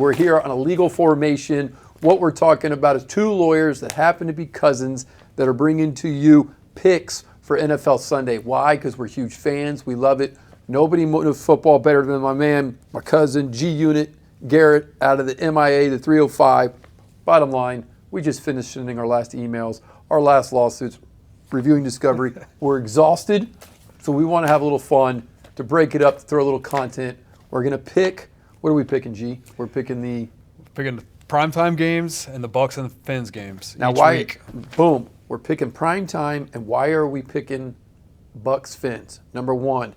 We're here on a legal formation. What we're talking about is two lawyers that happen to be cousins that are bringing to you picks for NFL Sunday. Why? Because we're huge fans. We love it. Nobody knows football better than my cousin, G-Unit, Garrett, out of the MIA, the 305. Bottom line, we just finished sending our last emails, our last lawsuits, reviewing Discovery. We're exhausted, so we want to have a little fun, to break it up, to throw a little content. We're going to pick. What are we picking, G? We're picking the primetime games and the Bucs and the Fins games now each why, week. Boom. We're picking primetime, and why are we picking Bucs Fins? Number one,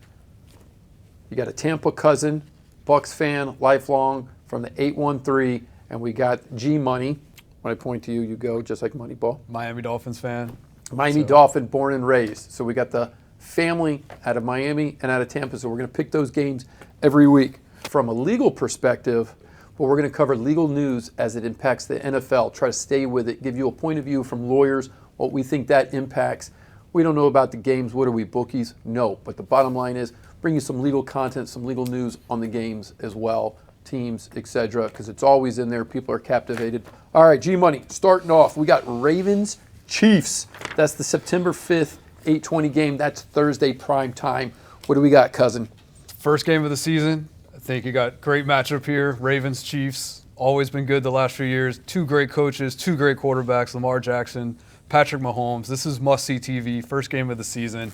you got a Tampa cousin, Bucs fan, lifelong, from the 813, and we got G Money. When I point to you, you go, just like Moneyball. Miami Dolphins fan. Miami Dolphin, born and raised. So we got the family out of Miami and out of Tampa, so we're going to pick those games every week. From a legal perspective, well, we're going to cover legal news as it impacts the NFL, try to stay with it, give you a point of view from lawyers, what we think that impacts. We don't know about the games. What are we, bookies? No. But the bottom line is bring you some legal content, some legal news on the games as well, teams, etc., because it's always in there. People are captivated. All right, G-Money, starting off, we got Ravens, Chiefs. That's the September 5th, 8:20 game. That's Thursday prime time. What do we got, cousin? First game of the season. I think you got great matchup here. Ravens, Chiefs, always been good the last few years. Two great coaches, two great quarterbacks, Lamar Jackson, Patrick Mahomes. This is must-see TV, first game of the season.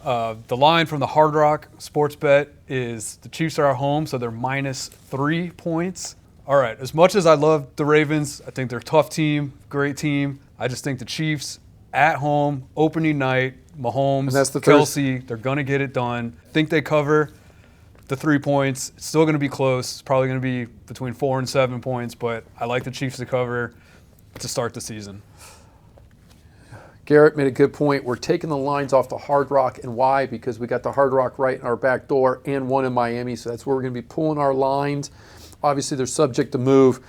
The line from the Hard Rock sports bet is the Chiefs are at home, so they're minus 3 points. All right, as much as I love the Ravens, I think they're a tough team, great team. I just think the Chiefs at home, opening night, Mahomes, Kelsey, they're going to get it done. I think they cover the 3 points. It's still going to be close. It's probably going to be between 4 and 7 points, but I like the Chiefs to cover to start the season. Garrett made a good point. We're taking the lines off the Hard Rock, and why? Because we got the Hard Rock right in our back door and one in Miami, so that's where we're going to be pulling our lines. Obviously, they're subject to move.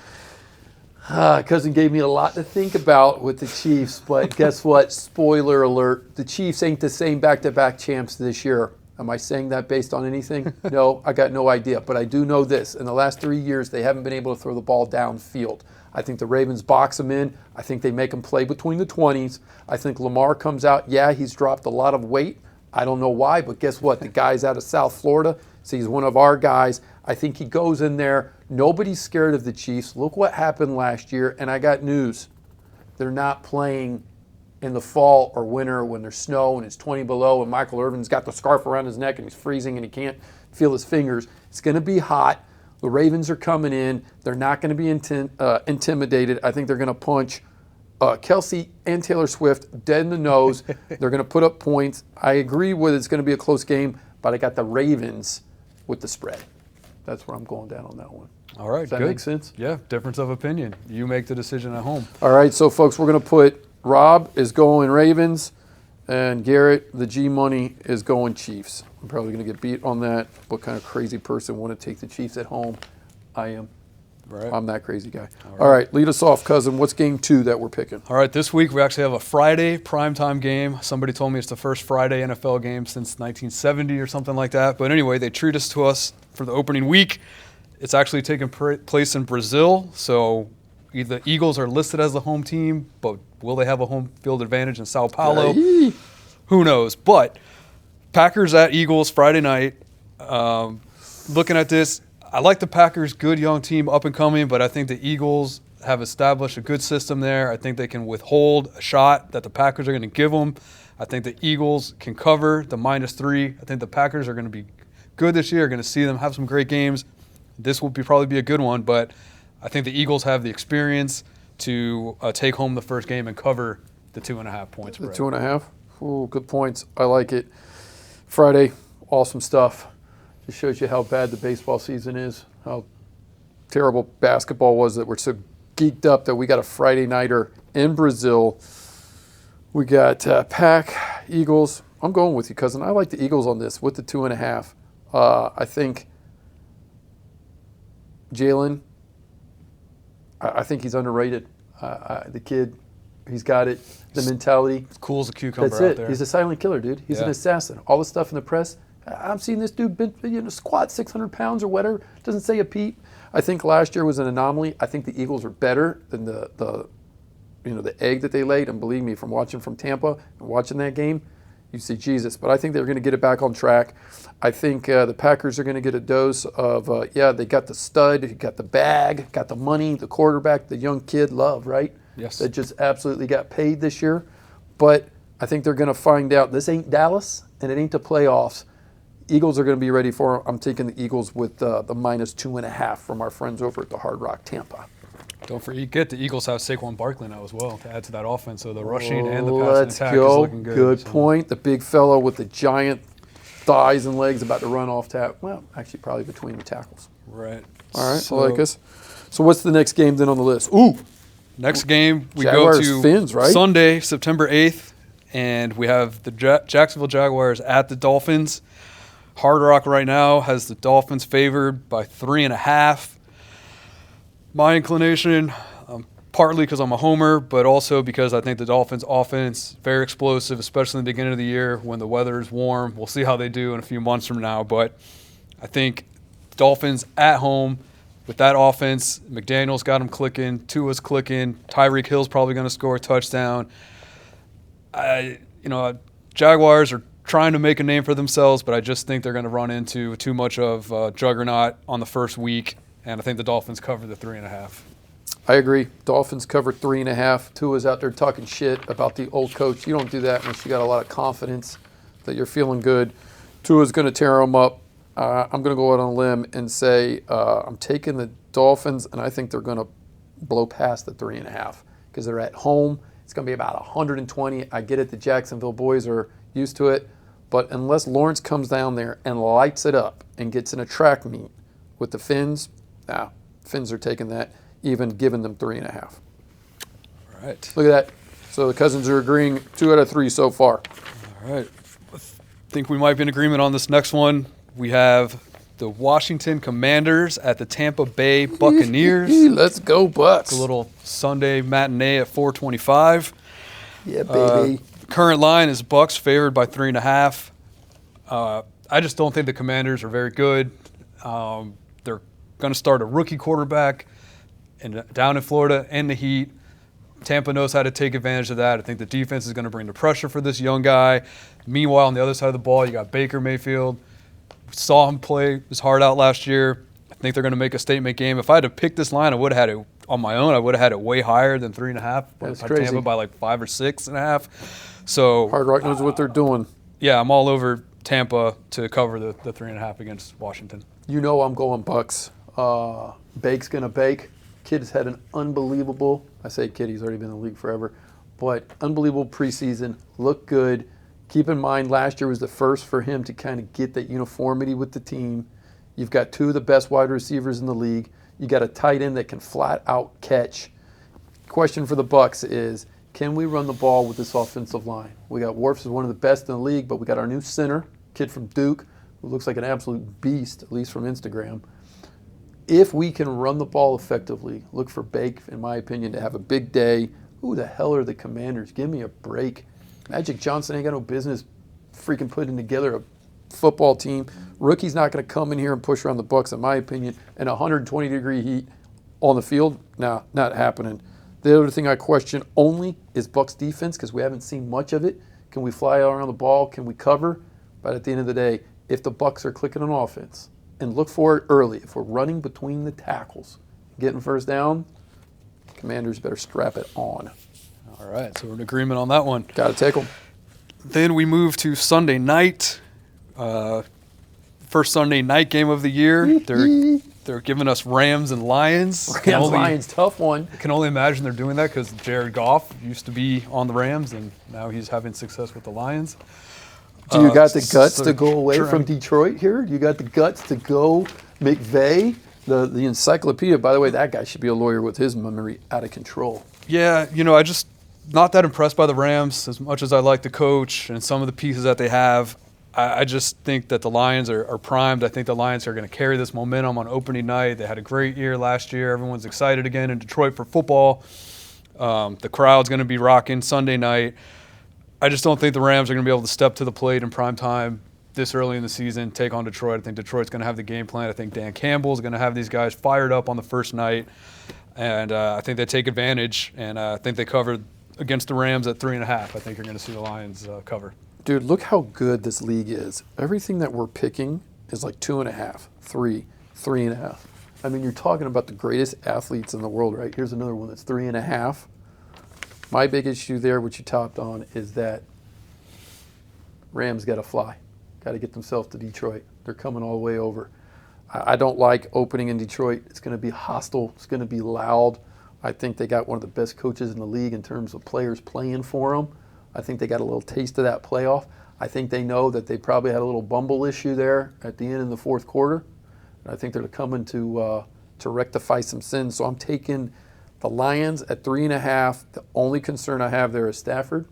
Cousin gave me a lot to think about with the Chiefs, but guess what? Spoiler alert, the Chiefs ain't the same back-to-back champs this year. Am I saying that based on anything? No, I got no idea, but I do know this. In the last 3 years, they haven't been able to throw the ball downfield. I think the Ravens box them in. I think they make them play between the 20s. I think Lamar comes out. Yeah, he's dropped a lot of weight. I don't know why, but guess what? The guy's out of South Florida, so he's one of our guys. I think he goes in there. Nobody's scared of the Chiefs. Look what happened last year, and I got news. They're not playing in the fall or winter when there's snow and it's 20 below and Michael Irvin's got the scarf around his neck and he's freezing and he can't feel his fingers. It's going to be hot. The Ravens are coming in. They're not going to be intimidated. I think they're going to punch Kelsey and Taylor Swift dead in the nose. They're going to put up points. I agree with it's going to be a close game, but I got the Ravens with the spread. That's where I'm going down on that one. All right, Does that good. make sense? Yeah, difference of opinion. You make the decision at home. All right, so folks, we're going to put Rob is going Ravens, and Garrett, the G Money, is going Chiefs. I'm probably going to get beat on that. What kind of crazy person want to take the Chiefs at home? I am. Right. I'm that crazy guy. All right, lead us off, cousin. What's game 2 that we're picking? All right, this week we actually have a Friday primetime game. Somebody told me it's the first Friday NFL game since 1970 or something like that. But anyway, they treat us to us for the opening week. It's actually taking place in Brazil, so the Eagles are listed as the home team, but will they have a home field advantage in Sao Paulo? Who knows? But Packers at Eagles Friday night. Looking at this, I like the Packers, good young team, up and coming, but I think the Eagles have established a good system there. I think they can withhold a shot that the Packers are going to give them. I think the Eagles can cover the -3. I think the Packers are going to be good this year. Going to see them have some great games. This will probably be a good one, but I think the Eagles have the experience to take home the first game and cover the 2.5 points. The 2.5? Ooh, good points. I like it. Friday, awesome stuff. Just shows you how bad the baseball season is, how terrible basketball was that we're so geeked up that we got a Friday nighter in Brazil. We got Pack, Eagles. I'm going with you, cousin. I like the Eagles on this with the 2.5. I think Jalen, I think he's underrated. The kid, he's got it, the mentality. As cool as a cucumber That's out it. there. He's a silent killer, dude. He's an assassin. All the stuff in the press, I'm seeing this dude squat 600 pounds or whatever. Doesn't say a peep. I think last year was an anomaly. I think the Eagles are better than the egg that they laid. And believe me, from watching from Tampa and watching that game, you see Jesus. But I think they're going to get it back on track. I think the Packers are going to get a dose of, they got the stud, got the bag, got the money, the quarterback, the young kid, Love, right? Yes. That just absolutely got paid this year. But I think they're going to find out this ain't Dallas and it ain't the playoffs. Eagles are going to be ready for it. I'm taking the Eagles with the -2.5 from our friends over at the Hard Rock Tampa. Don't forget the Eagles have Saquon Barkley now as well to add to that offense. So the rushing and the passing attack is looking good. Good point. The big fellow with the giant thighs and legs about to run off tap. Well, actually probably between the tackles. Right. All right, I like us. So what's the next game then on the list? Ooh. Next game, we Jaguars, go to Fins, right? Sunday, September 8th, and we have the Jacksonville Jaguars at the Dolphins. Hard Rock right now has the Dolphins favored by 3.5. My inclination, partly because I'm a homer, but also because I think the Dolphins' offense very explosive, especially in the beginning of the year when the weather is warm. We'll see how they do in a few months from now, but I think Dolphins at home with that offense, McDaniel's got them clicking, Tua's clicking, Tyreek Hill's probably going to score a touchdown. Jaguars are trying to make a name for themselves, but I just think they're going to run into too much of a juggernaut on the first week. And I think the Dolphins cover the 3.5. I agree. Dolphins cover 3.5. Tua's out there talking shit about the old coach. You don't do that unless you got a lot of confidence that you're feeling good. Tua's going to tear them up. I'm going to go out on a limb and say I'm taking the Dolphins, and I think they're going to blow past the 3.5 because they're at home. It's going to be about 120. I get it. The Jacksonville boys are used to it. But unless Lawrence comes down there and lights it up and gets in a track meet with the Fins, Fins are taking that, even giving them 3.5. All right. Look at that. So the Cousins are agreeing 2 out of 3 so far. All right. I think we might be in agreement on this next one. We have the Washington Commanders at the Tampa Bay Buccaneers. Let's go, Bucks. It's a little Sunday matinee at 4:25. Yeah, baby. Current line is Bucks favored by 3.5. I just don't think the Commanders are very good. They're going to start a rookie quarterback down in Florida in the heat. Tampa knows how to take advantage of that. I think the defense is going to bring the pressure for this young guy. Meanwhile, on the other side of the ball, you got Baker Mayfield. We saw him play his heart out last year. I think they're going to make a statement game. If I had to pick this line, I would have had it on my own. I would have had it way higher than 3.5. That's Tampa crazy. by like 5 or 6.5. So Hard Rock knows what they're doing. yeah, I'm all over Tampa to cover the 3.5 against Washington. You know I'm going Bucks. Bake's going to bake. Kid's had an unbelievable, I say kid, he's already been in the league forever, but unbelievable preseason. Looked good. Keep in mind, last year was the first for him to kind of get that uniformity with the team. You've got 2 of the best wide receivers in the league. You got a tight end that can flat out catch. Question for the Bucks is, can we run the ball with this offensive line? We got Wirfs is one of the best in the league, but we got our new center, kid from Duke, who looks like an absolute beast, at least from Instagram. If we can run the ball effectively, look for Bake, in my opinion, to have a big day. Who the hell are the Commanders? Give me a break. Magic Johnson ain't got no business freaking putting together a football team. Rookie's not going to come in here and push around the Bucks, in my opinion, in 120-degree heat on the field. Nah, not happening. The other thing I question only is Bucks defense because we haven't seen much of it. Can we fly around the ball? Can we cover? But at the end of the day, if the Bucks are clicking on offense, and look for it early, if we're running between the tackles, getting first down, Commanders better strap it on. All right, so we're in agreement on that one. Got to take them. Then we move to Sunday night. First Sunday night game of the year. They're giving us Rams and Lions. Lions, tough one. I can only imagine they're doing that because Jared Goff used to be on the Rams, and now he's having success with the Lions. Do you got the guts to go away from Detroit here? You got the guts to go McVay? The encyclopedia, by the way, that guy should be a lawyer with his memory out of control. Yeah, I just not that impressed by the Rams as much as I like the coach and some of the pieces that they have. I just think that the Lions are primed. I think the Lions are going to carry this momentum on opening night. They had a great year last year. Everyone's excited again in Detroit for football. The crowd's going to be rocking Sunday night. I just don't think the Rams are going to be able to step to the plate in prime time this early in the season, take on Detroit. I think Detroit's going to have the game plan. I think Dan Campbell's going to have these guys fired up on the first night. And I think they take advantage. And I think they covered against the Rams at 3.5. I think you're going to see the Lions cover. Dude, look how good this league is. Everything that we're picking is like 2.5, 3, 3.5. I mean, you're talking about the greatest athletes in the world, right? Here's another one that's 3.5. My big issue there, which you topped on, is that Rams got to fly. Got to get themselves to Detroit. They're coming all the way over. I don't like opening in Detroit. It's going to be hostile. It's going to be loud. I think they got one of the best coaches in the league in terms of players playing for them. I think they got a little taste of that playoff. I think they know that they probably had a little bumble issue there at the end in the fourth quarter. And I think they're coming to rectify some sins. So I'm taking the Lions at 3.5. The only concern I have there is Stafford.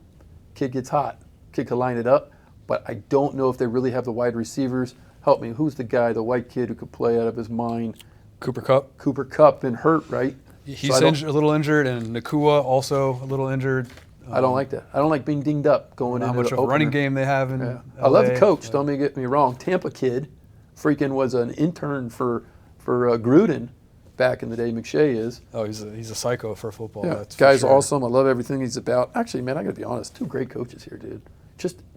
Kid gets hot. Kid could line it up. But I don't know if they really have the wide receivers. Help me. Who's the guy, the white kid who could play out of his mind? Cooper Kupp. Cooper Kupp been hurt, right? He's a little injured, and Nakua also a little injured. I don't like that. I don't like being dinged up going into Not much the of a opener. running game they have in LA. I love the coach. Don't get me wrong. Tampa kid, freaking was an intern for Gruden back in the day. McShay is. Oh, he's a psycho for football. Yeah, That's guy's for sure. awesome. I love everything he's about. Actually, man, I got to be honest. 2 great coaches here, dude.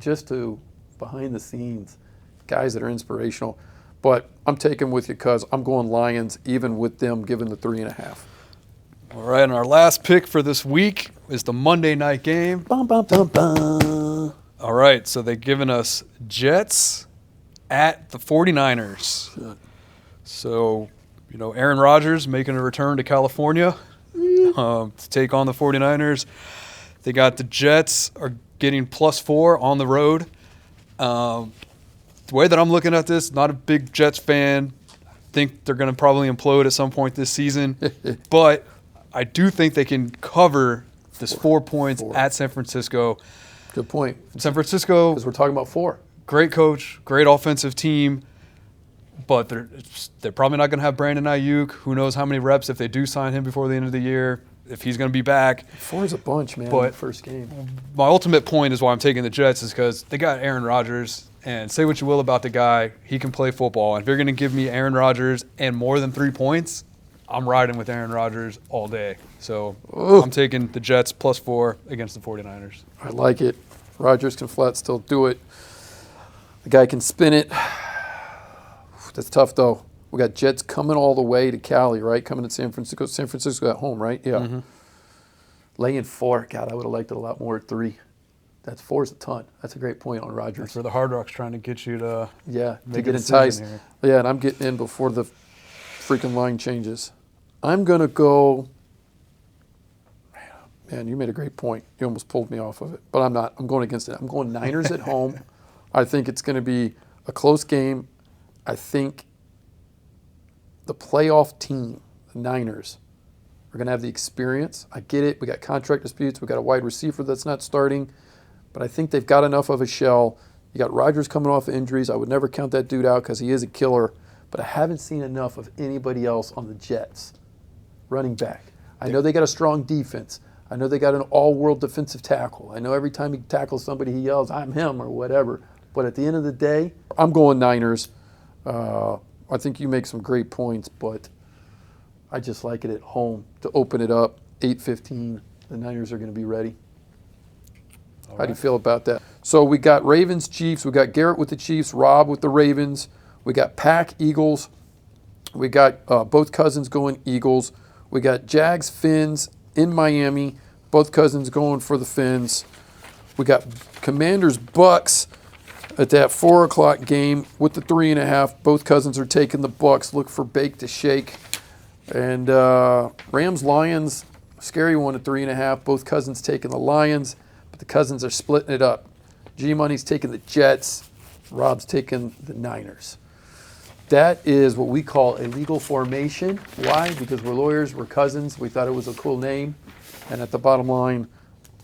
Just to behind the scenes, guys that are inspirational. But I'm taking with you because I'm going Lions, even with them giving the 3.5. All right, and our last pick for this week is the Monday night game. Bum, bum, bum, bum. All right, so they've given us Jets at the 49ers. Shit. So, Aaron Rodgers making a return to California to take on the 49ers. They got the Jets are getting +4 on the road. The way that I'm looking at this, not a big Jets fan. Think they're going to probably implode at some point this season. But I do think they can cover this 4 points at San Francisco. Good point. San Francisco, Because we're talking about 4. great coach, great offensive team, but they're probably not going to have Brandon Ayuk. Who knows how many reps if they do sign him before the end of the year, if he's going to be back. 4 is a bunch, man, in But- the first game. My ultimate point is why I'm taking the Jets is because they got Aaron Rodgers, and say what you will about the guy, he can play football. And if you're going to give me Aaron Rodgers and more than 3 points, I'm riding with Aaron Rodgers all day. So I'm taking the Jets +4 against the 49ers. I like it. Rodgers can flat still do it. The guy can spin it. That's tough, though. We got Jets coming all the way to Cali, right? Coming to San Francisco. San Francisco at home, right? Yeah. Mm-hmm. Laying 4. God, I would have liked it a lot more at 3. That's 4 is a ton. That's a great point on Rodgers. That's where the Hard Rock's trying to get you to Yeah, to make a get decision enticed. here. Yeah, and I'm getting in before the freaking line changes. I'm going to go. Man, you made a great point. You almost pulled me off of it. But I'm not. I'm going against it. I'm going Niners at home. I think it's going to be a close game. I think the playoff team, the Niners, are going to have the experience. I get it. We got contract disputes. We got a wide receiver that's not starting. But I think they've got enough of a shell. You got Rodgers coming off of injuries. I would never count that dude out because he is a killer. But I haven't seen enough of anybody else on the Jets running back. I know they got a strong defense. I know they got an all-world defensive tackle. I know every time he tackles somebody, he yells, "I'm him," or whatever. But at the end of the day, I'm going Niners. I think you make some great points, but I just like it at home to open it up. 8:15, the Niners are going to be ready. How do you feel about that? So we got Ravens, Chiefs. We got Garrett with the Chiefs, Rob with the Ravens. We got Pack, Eagles. We got both cousins going Eagles. We got Jags, Fins in Miami. Both cousins going for the Fins. We got Commanders, Bucks at that 4 o'clock game with the 3.5. Both cousins are taking the Bucks. Look for bake to shake. And Rams, Lions, scary one at 3.5. Both cousins taking the Lions. But the cousins are splitting it up. G-Money's taking the Jets. Rob's taking the Niners. That is what we call a legal formation. Why? Because we're lawyers, we're cousins. We thought it was a cool name. And at the bottom line,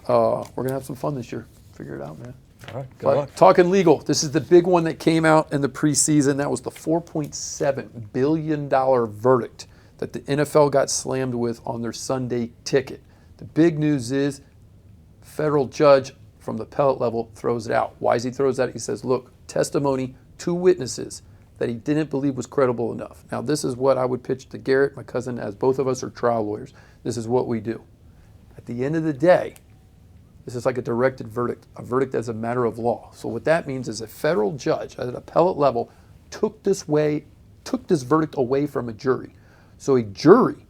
we're going to have some fun this year. Figure it out, man. All right, good But luck. talking legal, this is the big one that came out in the preseason. That was the $4.7 billion verdict that the NFL got slammed with on their Sunday ticket. The big news is federal judge from the appellate level throws it out. Why does he throws that? He says, look, testimony to witnesses that he didn't believe was credible enough. Now, this is what I would pitch to Garrett, my cousin, as both of us are trial lawyers. This is what we do. At the end of the day, this is like a directed verdict, a verdict as a matter of law. So what that means is a federal judge at an appellate level took this verdict away from a jury. So a jury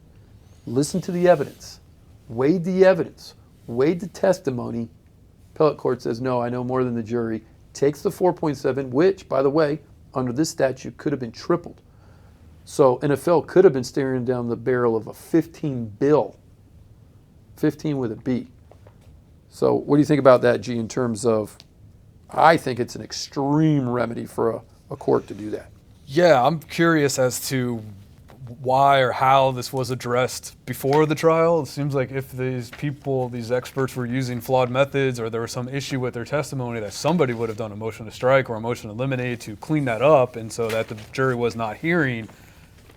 listened to the evidence, weighed the testimony. Appellate court says, no, I know more than the jury. Takes the 4.7, which, by the way, under this statute could have been tripled. So NFL could have been staring down the barrel of a 15 bill, 15 with a B. So what do you think about that, G, in terms of, I think it's an extreme remedy for a court to do that. Yeah, I'm curious as to why or how this was addressed before the trial. It seems like if these people, these experts were using flawed methods or there was some issue with their testimony, that somebody would have done a motion to strike or a motion to eliminate to clean that up, and so that the jury was not hearing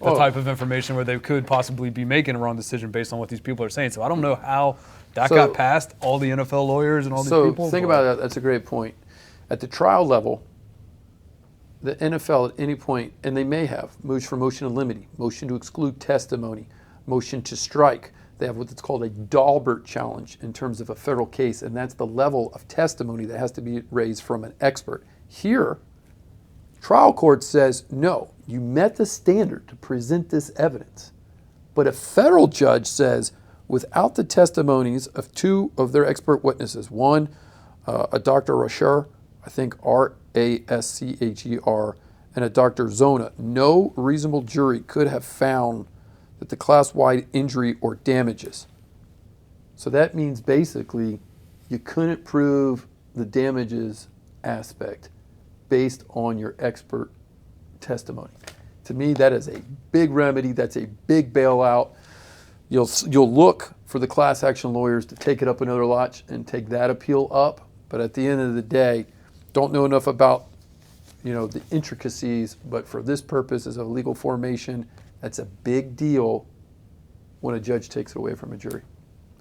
the type of information where they could possibly be making a wrong decision based on what these people are saying. So I don't know how that got past all the NFL lawyers and all these people. So think about that. That's a great point. At the trial level, the NFL at any point, and they may have, moves for motion to limit, motion to exclude testimony, motion to strike. They have what's called a Dahlberg challenge in terms of a federal case, and that's the level of testimony that has to be raised from an expert. Here, trial court says, no, you met the standard to present this evidence. But a federal judge says, without the testimonies of two of their expert witnesses, one, a Dr. Rascher, I think Rascher, and a Dr. Zona, no reasonable jury could have found that the class-wide injury or damages. So that means basically you couldn't prove the damages aspect based on your expert testimony. To me, that is a big remedy. That's a big bailout. You'll look for the class action lawyers to take it up another notch and take that appeal up. But at the end of the day, don't know enough about the intricacies, but for this purpose as a legal formation, that's a big deal when a judge takes it away from a jury.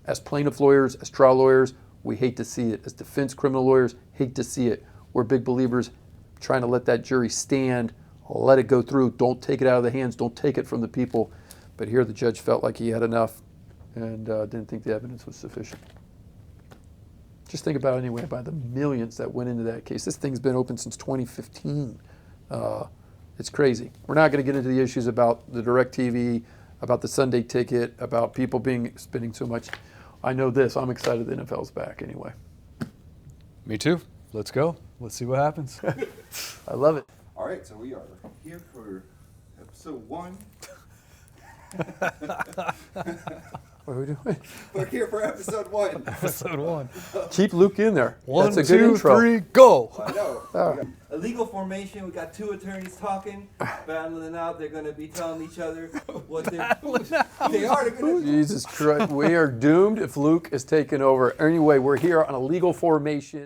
As plaintiff lawyers, as trial lawyers, we hate to see it. As defense criminal lawyers, hate to see it. We're big believers trying to let that jury stand, let it go through, don't take it out of the hands, don't take it from the people. But here the judge felt like he had enough and didn't think the evidence was sufficient. Just think about it anyway, by the millions that went into that case. This thing's been open since 2015. It's crazy. We're not going to get into the issues about the DirecTV, about the Sunday ticket, about people spending so much. I know this. I'm excited the NFL's back anyway. Me too. Let's go. Let's see what happens. I love it. All right, so we are here for episode 1. What are we doing? We're here for episode 1. Episode 1. Keep Luke in there. One, That's a good two, intro. 3, go. I know. Oh. A legal formation. We got 2 attorneys talking, battling out. They're going to be telling each other what they are. They're going to. Jesus Christ. We are doomed if Luke is taken over. Anyway, we're here on a legal formation.